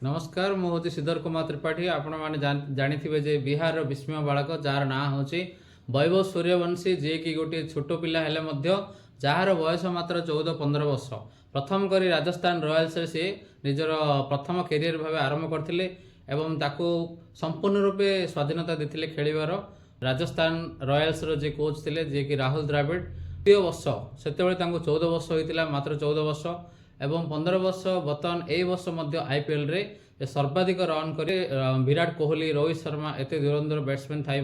नमस्कार मु हूँ श्रीधर कुमार त्रिपाठी। आपण मैंने जानी जे बिहार विस्मय बालक जार ना हूँ वैभव सूर्यवंशी जी कि गोटे छोट पिला जार बयस मात्र 14-15 वर्ष प्रथम करी राजस्थान रॉयल्स सी निजर प्रथम कैरियर भाव आरंभ करते संपूर्ण रूपे स्वाधीनता देते खेलिबार। राजस्थान रॉयल्स जी कोच थे जी कि राहुल द्रविड़ 2 वर्ष से 14 वर्ष होता मात्र 14 वर्ष एवं 15 वर्ष बर्तमान ए वर्ष आईपीएल रे सर्वाधिक रन करे विराट कोहली रोहित शर्मा एत धुरंधर बैट्समैन थाई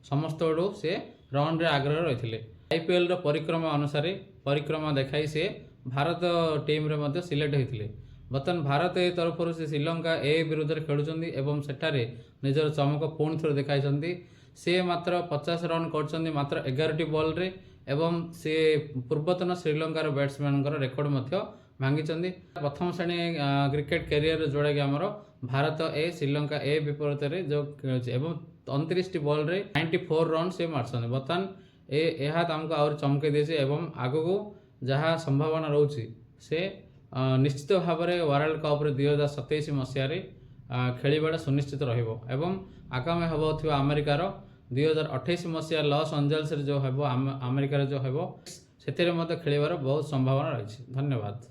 समस्त से रन रे आग्रह रही। आईपीएल रो परिक्रमा अनुसार परिक्रमा देखाई से भारत टीम रे सिलेक्ट होते। बर्तमान भारत ए तरफ से श्रीलंका ए विरुद्ध खेलुंट एवं सेठारे निजर चमक पुणी थोड़े देखाई। से मात्र 50 रन कर मात्र 11 बॉल रे एवं से पूर्वतन श्रीलंकार बैट्समैन रेकर्ड भांगी। प्रथम श्रेणी क्रिकेट कैरियर जोड़ा कि आमर भारत ए श्रीलंका ए विपरीत जो खेल 29 बॉल रे 94 रन से मार्च। बर्तमान यह आमको आहरी चमके देছে एवं आगको जहाँ संभावना रोचे से निश्चित भाव में वर्ल्ड कप 2027 मसीह खेलवाटा सुनिश्चित रहिबो एवं आगामी हम अमेरिकार 2028 मसीहा लॉस एंजेल्स जो हम अमेरिकार जो हम से खेलिबार बहुत संभावना रही। धन्यवाद।